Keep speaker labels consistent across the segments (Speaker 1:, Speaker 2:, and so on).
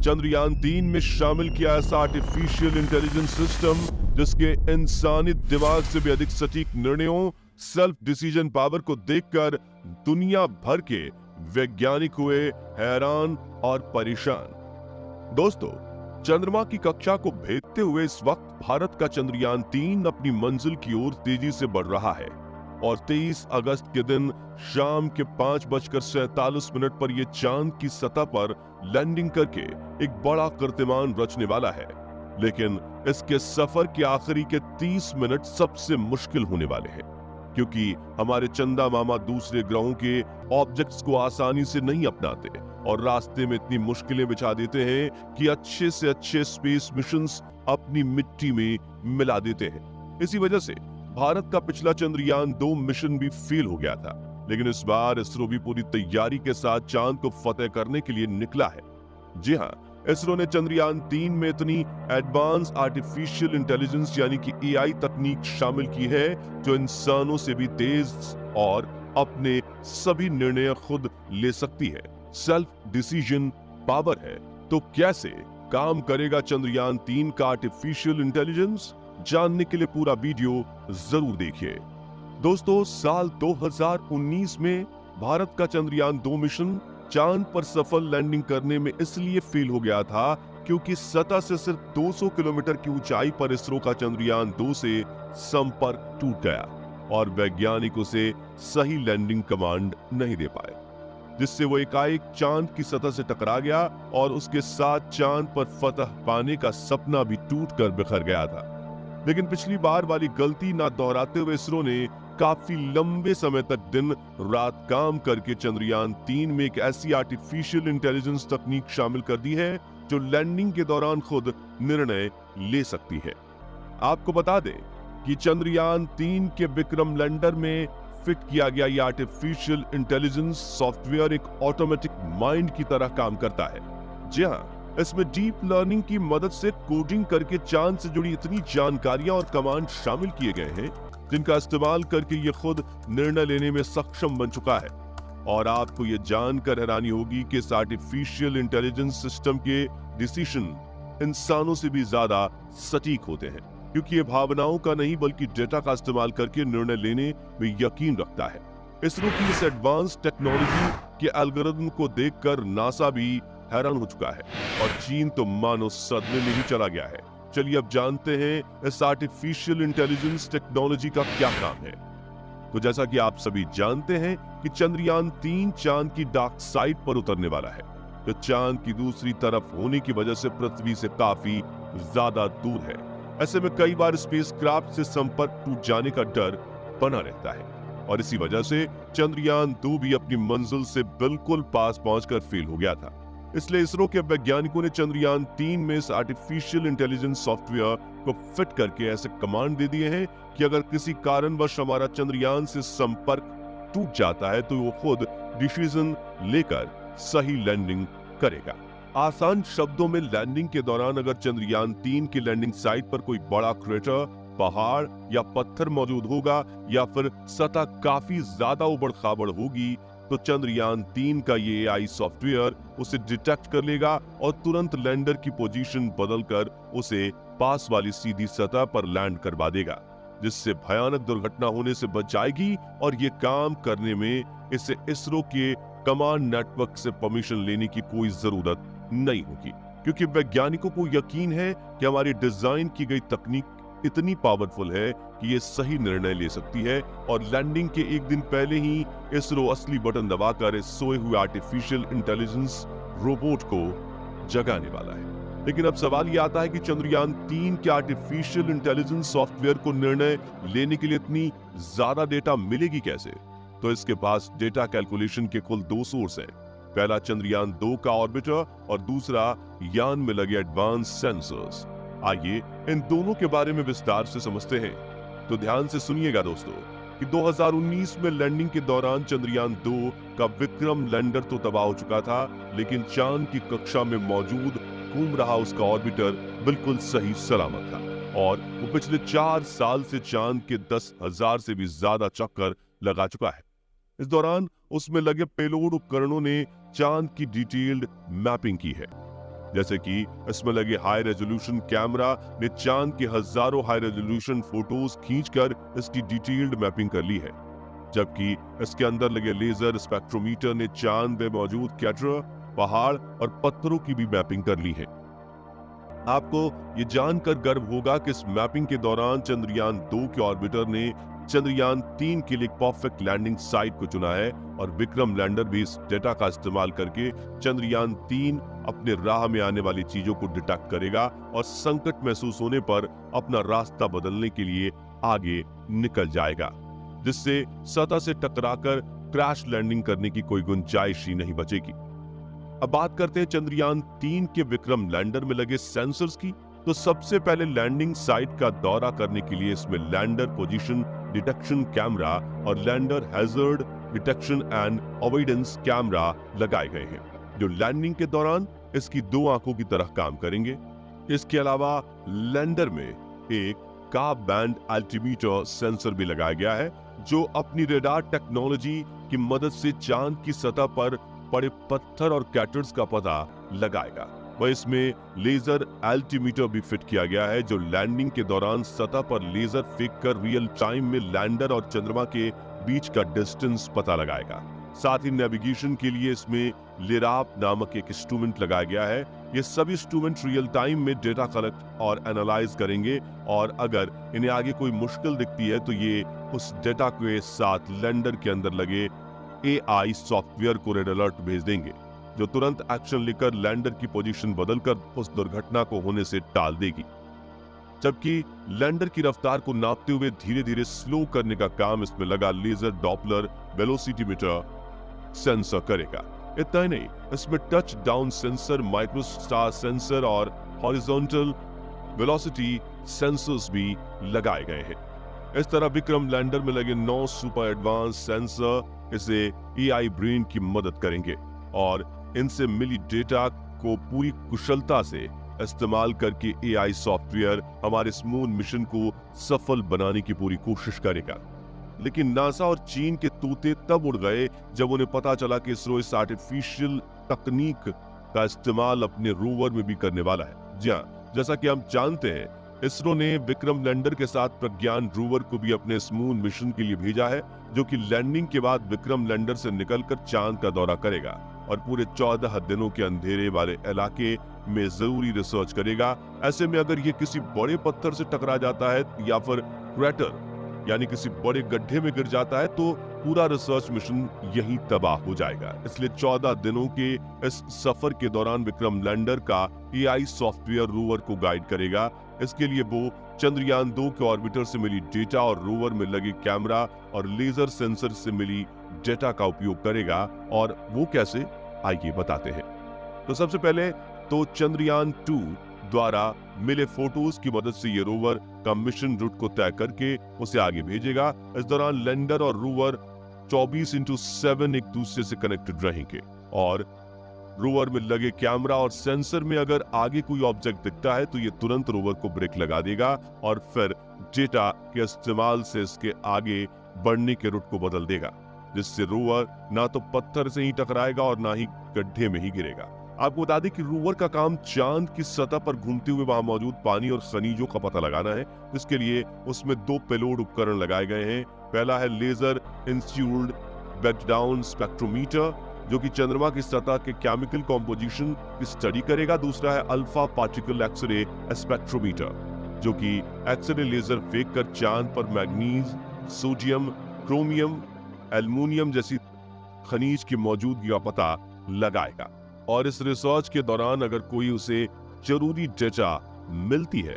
Speaker 1: चंद्रयान-3 में शामिल किया ऐसा आर्टिफिशियल इंटेलिजेंस सिस्टम जिसके इंसानी दिमाग से भी अधिक सटीक निर्णयों, सेल्फ डिसीजन पावर को देखकर दुनिया भर के वैज्ञानिक हुए हैरान और परेशान। दोस्तों, चंद्रमा की कक्षा को भेदते हुए इस वक्त भारत का चंद्रयान-3 अपनी मंजिल की ओर तेजी से बढ़ रहा है और 23 अगस्त के दिन शाम के 5:47 पर यह चांद की सतह पर लैंडिंग करके एक बड़ा कीर्तिमान रचने वाला है। लेकिन इसके सफर के आखिरी के 30 मिनट सबसे मुश्किल होने वाले हैं, क्योंकि हमारे चंदा मामा दूसरे ग्रहों के ऑब्जेक्ट्स को आसानी से नहीं अपनाते और रास्ते में इतनी मुश्किलें बिछा देते हैं कि अच्छे से अच्छे स्पेस मिशंस अपनी मिट्टी में मिला देते हैं। इसी वजह से भारत का पिछला चंद्रयान-2 मिशन भी फेल हो गया था, लेकिन इस बार इसरो भी पूरी तैयारी के साथ चांद को फतेह करने के लिए निकला है। जी हाँ, इसरो ने चंद्रयान-3 में इतनी एडवांस आर्टिफिशियल इंटेलिजेंस यानी कि एआई तकनीक शामिल की है जो इंसानों से भी तेज और अपने सभी निर्णय खुद ले सकती है। सेल्फ डिसीजन पावर है। तो कैसे काम करेगा चंद्रयान-3 का आर्टिफिशियल इंटेलिजेंस? जानने के लिए पूरा वीडियो जरूर देखिए। दोस्तों, साल 2019 में भारत का चंद्रयान-2 मिशन चांद पर सफल लैंडिंग करने में इसलिए फेल हो गया था क्योंकि सतह से सिर्फ 200 किलोमीटर की ऊंचाई पर इसरो का चंद्रयान-2 से संपर्क टूट गया और वैज्ञानिक उसे सही लैंडिंग कमांड नहीं दे पाए, जिससे वो एकाएक चांद की सतह से टकरा गया और उसके साथ चांद पर फतह पाने का सपना भी टूटकर बिखर गया था। लेकिन पिछली बार वाली गलती ना दोहराते हुए इसरो ने काफी लंबे समय तक दिन रात काम करके चंद्रयान-3 में एक ऐसी आर्टिफिशियल इंटेलिजेंस तकनीक शामिल कर दी है जो लैंडिंग के दौरान खुद निर्णय ले सकती है। आपको बता दें कि चंद्रयान-3 के विक्रम लैंडर में फिट किया गया ये आर्टिफिशियल इंटेलिजेंस सॉफ्टवेयर एक ऑटोमेटिक माइंड की तरह काम करता है। जी हाँ, इसमें डीप लर्निंग की मदद से कोडिंग करके चांद से जुड़ी इतनी जानकारियां और कमांड शामिल किए गए हैं जिनका इस्तेमाल करके ये खुद निर्णय लेने में सक्षम बन चुका है। और आपको ये जानकर हैरानी होगी कि इस आर्टिफिशियल इंटेलिजेंस सिस्टम के डिसीजन इंसानों से भी ज्यादा सटीक होते हैं, क्योंकि ये भावनाओं का नहीं बल्कि डेटा का इस्तेमाल करके निर्णय लेने में यकीन रखता है। इसरो की इस एडवांस टेक्नोलॉजी के एल्गोरिथम को देखकर नासा भी हैरान हो चुका है और चीन तो मानो सदमे में ही चला गया है। चलिए अब जानते हैं इस आर्टिफिशियल इंटेलिजेंस टेक्नोलॉजी का क्या काम है। तो जैसा कि आप सभी जानते हैं कि चंद्रयान-3 चांद की डार्क साइड पर उतरने वाला है, तो चांद की दूसरी तरफ होने की वजह से पृथ्वी से काफी ज्यादा दूर है। ऐसे में कई बार स्पेसक्राफ्ट से संपर्क टूट जाने का डर बना रहता है और इसी वजह से चंद्रयान-2 भी अपनी मंजिल से बिल्कुल पास पहुंचकर फेल हो गया था। इसलिए इसरो के वैज्ञानिकों ने चंद्रयान-3 में इस आर्टिफिशियल इंटेलिजेंस सॉफ्टवेयर को फिट करके ऐसे कमांड दे दिए हैं कि अगर किसी कारणवश हमारा चंद्रयान से संपर्क टूट जाता है तो वो खुद डिसीजन लेकर सही लैंडिंग करेगा। आसान शब्दों में, लैंडिंग के दौरान अगर चंद्रयान-3 की लैंडिंग साइट पर कोई बड़ा क्रेटर, पहाड़ या पत्थर मौजूद होगा या फिर सतह काफी ज्यादा उबड़-खाबड़ होगी, तो चंद्रयान-3 का ये एआई सॉफ्टवेयर उसे डिटेक्ट कर लेगा और तुरंत लैंडर की पोजीशन बदलकर उसे पास वाली सीधी सतह पर लैंड करवा देगा, जिससे भयानक दुर्घटना होने से बच जाएगी। और ये काम करने में इसे इसरो के कमांड नेटवर्क से परमिशन लेने की कोई जरूरत नहीं होगी, क्योंकि वैज्ञानिकों को यकीन है कि हमारी डिजाइन की गई तकनीक इतनी पावरफुल है कि ये सही निर्णय ले सकती है और लैंडिंग के एक दिन पहले ही इसरो असली बटन दबाकर इस सोए हुए आर्टिफिशियल इंटेलिजेंस रोबोट को जगाने वाला है। लेकिन अब सवाल ये आता है कि चंद्रयान-3 के आर्टिफिशियल इंटेलिजेंस सॉफ्टवेयर को निर्णय लेने के लिए इतनी ज्यादा डेटा मिलेगी कैसे? तो इसके पास डेटा कैलकुलेशन के कुल 2 सोर्स हैं। पहला चंद्रयान-2 का ऑर्बिटर और दूसरा यान में लगे एडवांस सेंसर्स। आइए इन दोनों के बारे में विस्तार से समझते हैं। तो ध्यान से सुनिएगा दोस्तों कि 2019 में लैंडिंग के दौरान चंद्रयान-2 का विक्रम लैंडर तो तबाह हो चुका था, लेकिन चांद की कक्षा में मौजूद घूम रहा उसका ऑर्बिटर बिल्कुल सही सलामत था और वो पिछले 4 साल से चांद के 10,000 से भी ज्यादा चक्कर लगा चुका है। इस दौरान उसमें लगे पेलोड उपकरणों ने चांद की डिटेल्ड मैपिंग की है। जैसे कि इसमें लगे हाई रेजोल्यूशन कैमरा ने चांद के हजारों हाई रेजोल्यूशन फोटोज खींचकर इसकी डिटेल्ड मैपिंग कर ली है, जबकि इसके अंदर लगे लेजर स्पेक्ट्रोमीटर ने चांद में मौजूद क्रेटर, पहाड़ और पत्थरों की भी मैपिंग कर ली है। आपको ये जानकर गर्व होगा कि इस मैपिंग के दौरान चंद्रयान 2 के ऑर्बिटर ने चंद्रयान 3 के लिए परफेक्ट लैंडिंग साइट को चुना है और विक्रम लैंडर भी इस डेटा का इस्तेमाल करके चंद्रयान 3 अपने राह में आने वाली चीजों को डिटेक्ट करेगा और संकट महसूस होने पर अपना रास्ता बदलने के लिए आगे निकल जाएगा, जिससे सतह से टकराकर क्रैश लैंडिंग करने की कोई गुंजाइश ही नहीं बचेगी। अब बात करते हैं चंद्रयान 3 के विक्रम लैंडर में लगे सेंसर्स की। तो सबसे पहले लैंडिंग साइट का दौरा करने के लिए इसमें लैंडर पोजीशन डिटेक्शन कैमरा और lander hazard detection and avoidance camera लगाए गए हैं, जो लैंडिंग के दौरान इसकी 2 आंखों की तरह काम करेंगे। इसके अलावा लैंडर में एक का बैंड अल्टीमीटर सेंसर भी लगाया गया है, जो अपनी रेडार टेक्नोलॉजी की मदद से चांद की सतह पर पड़े पत्थर और कैटर्स का पता लगाएगा। वह इसमें लेजर अल्टीमीटर भी फिट किया गया है, जो लैंडिंग के दौरान सतह पर लेजर फेंक कर रियल टाइम में लैंडर और चंद्रमा के बीच का डिस्टेंस पता लगाएगा। साथ ही नेविगेशन के लिए इसमें लिराप नामक एक इंस्ट्रूमेंट लगाया गया है। ये सभी इंस्ट्रूमेंट रियल टाइम में डेटा कलेक्ट और एनालाइज करेंगे और अगर इन्हें आगे कोई मुश्किल दिखती है तो ये उस डेटा के साथ लैंडर के अंदर लगे AI सॉफ्टवेयर को रेड अलर्ट भेज देंगे, जो तुरंत एक्शन लेकर लैंडर की पोजीशन बदलकर उस दुर्घटना को होने से टाल देगी। जबकि लैंडर की रफ्तार को नापते हुए धीरे धीरे स्लो करने का काम इसमें लगा लेजर डॉपलर वेलोसिटीमीटर सेंसर करेगा। इतना ही नहीं, इसमें टच डाउन सेंसर, माइक्रोस्टार सेंसर और हॉरिजॉन्टल वेलोसिटी सेंसर्स भी लगाए गए हैं। इस तरह विक्रम लैंडर में लगे 9 सुपर एडवांस सेंसर इसे AI ब्रेन की मदद करेंगे और इनसे मिली डेटा को पूरी कुशलता से इस्तेमाल करके AI सॉफ्टवेयर हमारे इस मून मिशन को सफल बनाने की पूरी कोशिश करेगा। लेकिन नासा और चीन के तूते तब उड़ गए जब उन्हें पता चला कि इसरो इस आर्टिफिशियल तकनीक का इस्तेमाल अपने रोवर में भी करने वाला है। जी हाँ, जैसा कि हम जानते हैं, इसरो ने विक्रम लैंडर के साथ प्रज्ञान रोवर को भी अपने मून मिशन के लिए भेजा है, जो कि लैंडिंग के बाद विक्रम लैंडर से निकलकर चांद का दौरा करेगा और पूरे 14 दिनों के अंधेरे वाले इलाके में जरूरी रिसर्च करेगा। ऐसे में अगर ये किसी बड़े पत्थर से टकरा जाता है या फिर क्रेटर यानी किसी बड़े गड्ढे में गिर जाता है तो पूरा रिसर्च मिशन यहीं तबाह हो जाएगा। इसलिए 14 दिनों के इस सफर के दौरान विक्रम लैंडर का AI सॉफ्टवेयर रोवर को गाइड करेगा। इसके लिए वो चंद्रयान 2 के ऑर्बिटर से मिली डेटा और रोवर में लगे कैमरा और लेजर सेंसर से मिली डेटा का उपयोग करेगा। और वो कैसे, आइए बताते हैं। तो सबसे पहले तो चंद्रयान 2 द्वारा मिले फोटोज की मदद से ये रोवर का मिशन रूट को तय करके उसे आगे भेजेगा। इस दौरान लैंडर और रोवर 24/7 एक दूसरे से कनेक्टेड रहेंगे और रोवर में लगे कैमरा और सेंसर में अगर आगे कोई ऑब्जेक्ट दिखता है तो ये तुरंत रोवर को ब्रेक लगा देगा और फिर डेटा के इस्तेमाल से इसके आगे बढ़ने के रूट को बदल देगा, जिससे रोवर ना तो पत्थर से ही टकराएगा और ना ही गड्ढे में ही गिरेगा। आपको बता दें कि रोवर का काम चांद की सतह पर घूमते हुए वहां मौजूद पानी और खनिजों का पता लगाना है। इसके लिए उसमें 2 पेलोड उपकरण लगाए गए हैं। पहला है लेजर इंस्यूल्ड बेड डाउन स्पेक्ट्रोमीटर, जो कि चंद्रमा की सतह के केमिकल कॉम्पोजिशन की स्टडी करेगा। दूसरा है अल्फा पार्टिकल एक्सरे स्पेक्ट्रोमीटर, जो कि एक्सरे लेजर फेंक कर चांद पर मैग्नीज, सोडियम, क्रोमियम, एल्युमिनियम जैसी खनिज की मौजूदगी का पता लगाएगा। और इस रिसर्च के दौरान अगर कोई उसे जरूरी डेटा मिलती है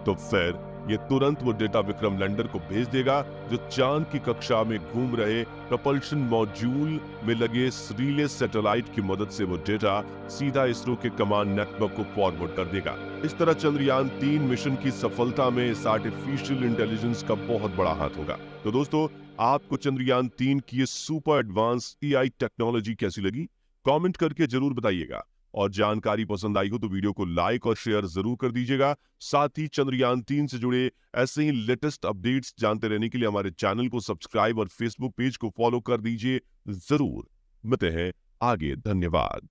Speaker 1: तो फिर ये तुरंत वो डेटा विक्रम लैंडर को भेज देगा, जो चांद की कक्षा में घूम रहे प्रपल्शन मॉड्यूल में लगे रिले सैटेलाइट की मदद से वो डेटा सीधा इसरो के कमांड नेटवर्क को फॉरवर्ड कर देगा। इस तरह चंद्रयान 3 मिशन की सफलता में इस आर्टिफिशियल इंटेलिजेंस का बहुत बड़ा हाथ होगा। तो दोस्तों, आपको चंद्रयान 3 की ये सुपर एडवांस AI टेक्नोलॉजी कैसी लगी, कमेंट करके जरूर बताइएगा। और जानकारी पसंद आई हो तो वीडियो को लाइक और शेयर जरूर कर दीजिएगा। साथ ही चंद्रयान 3 से जुड़े ऐसे ही लेटेस्ट अपडेट्स जानते रहने के लिए हमारे चैनल को सब्सक्राइब और फेसबुक पेज को फॉलो कर दीजिए जरूर। मिलते हैं आगे, धन्यवाद।